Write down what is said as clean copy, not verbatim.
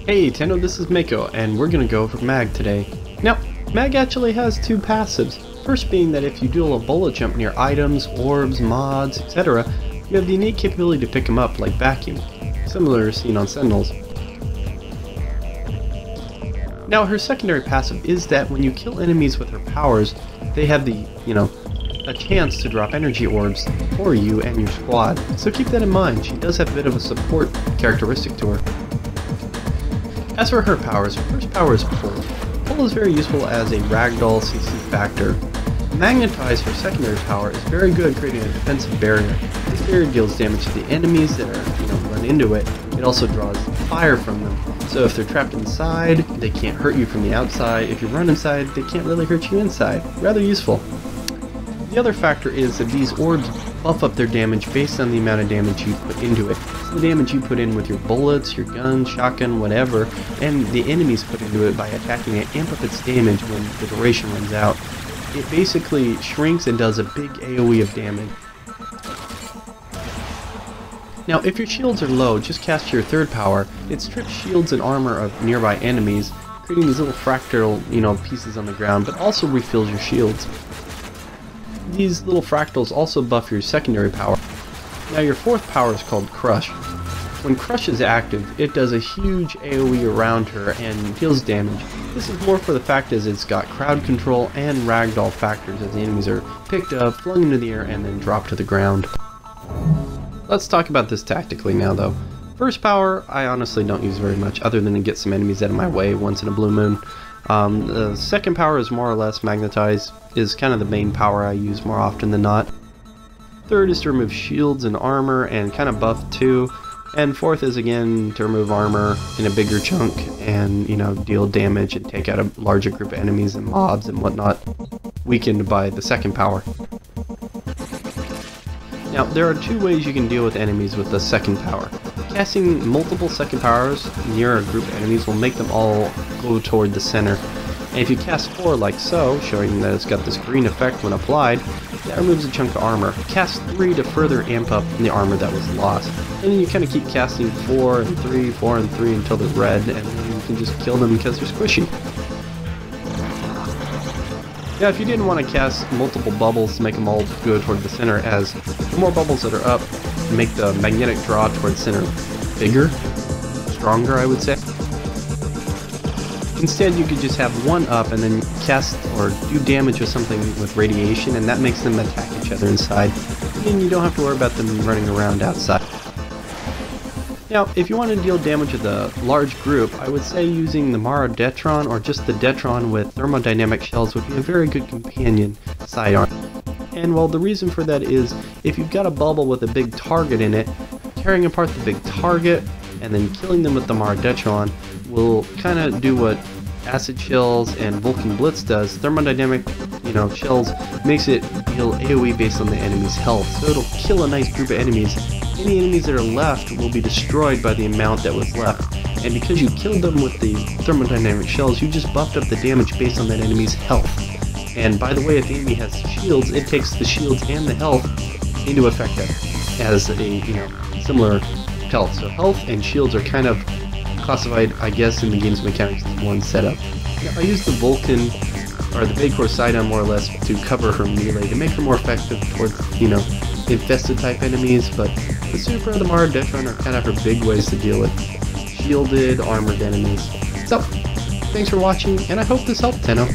Hey Tenno, this is Mako, and we're gonna go over Mag today. Now, Mag actually has two passives. First being that if you do a bullet jump near items, orbs, mods, etc., you have the innate capability to pick them up like vacuum, similar to seen on Sentinels. Now, her secondary passive is that when you kill enemies with her powers, they have the, a chance to drop energy orbs for you and your squad. So keep that in mind. She does have a bit of a support characteristic to her. As for her powers, her first power is Pull. Pull is very useful as a ragdoll CC factor. Magnetize, her secondary power, is very good creating a defensive barrier. This barrier deals damage to the enemies that are, run into it. It also draws fire from them. So if they're trapped inside, they can't hurt you from the outside. If you run inside, they can't really hurt you inside. Rather useful. The other factor is that these orbs buff up their damage based on the amount of damage you put into it. So the damage you put in with your bullets, your gun, shotgun, whatever, and the enemies put into it by attacking it amp up its damage when the duration runs out. It basically shrinks and does a big AoE of damage. Now if your shields are low, just cast your third power. It strips shields and armor of nearby enemies, creating these little fractal, pieces on the ground, but also refills your shields. These little fractals also buff your secondary power. Now your fourth power is called Crush. When Crush is active, it does a huge AoE around her and deals damage. This is more for the fact as it's got crowd control and ragdoll factors as the enemies are picked up, flung into the air, and then dropped to the ground. Let's talk about this tactically now though. First power, I honestly don't use very much other than to get some enemies out of my way once in a blue moon. The second power is more or less Magnetize, is kind of the main power I use more often than not. Third is to remove shields and armor and kind of buff too. And fourth is again to remove armor in a bigger chunk and, deal damage and take out a larger group of enemies and mobs and whatnot, weakened by the second power. Now, there are two ways you can deal with enemies with the second power. Casting multiple second powers near a group of enemies will make them all go toward the center. And if you cast 4 like so, showing that it's got this green effect when applied, that removes a chunk of armor. Cast 3 to further amp up the armor that was lost. And then you kind of keep casting 4 and 3, 4 and 3 until they're red, and then you can just kill them because they're squishy. Now if you didn't want to cast multiple bubbles to make them all go toward the center, as the more bubbles that are up make the magnetic draw toward the center bigger, stronger I would say. Instead you could just have one up and then cast or do damage with something with radiation, and that makes them attack each other inside, and then you don't have to worry about them running around outside. Now, if you want to deal damage with a large group, I would say using the Mara Detron or just the Detron with thermodynamic shells would be a very good companion sidearm. And well, the reason for that is if you've got a bubble with a big target in it, tearing apart the big target and then killing them with the Mara Detron will kind of do what acid shells and Vulcan Blitz does. Thermodynamic, shells makes it deal AoE based on the enemy's health, so it'll kill a nice group of enemies. Any enemies that are left will be destroyed by the amount that was left, and because you killed them with the thermodynamic shells, you just buffed up the damage based on that enemy's health. And by the way, if the enemy has shields, it takes the shields and the health into effect as a similar health. So health and shields are kind of classified, I guess, in the game's mechanics as one setup. Now, I use the Vulcan or the Baycore sidearm more or less to cover her melee to make her more effective towards infested type enemies, but the Super and the Mara Detron are kind of her big ways to deal with shielded, armored enemies. So, thanks for watching, and I hope this helped, Tenno.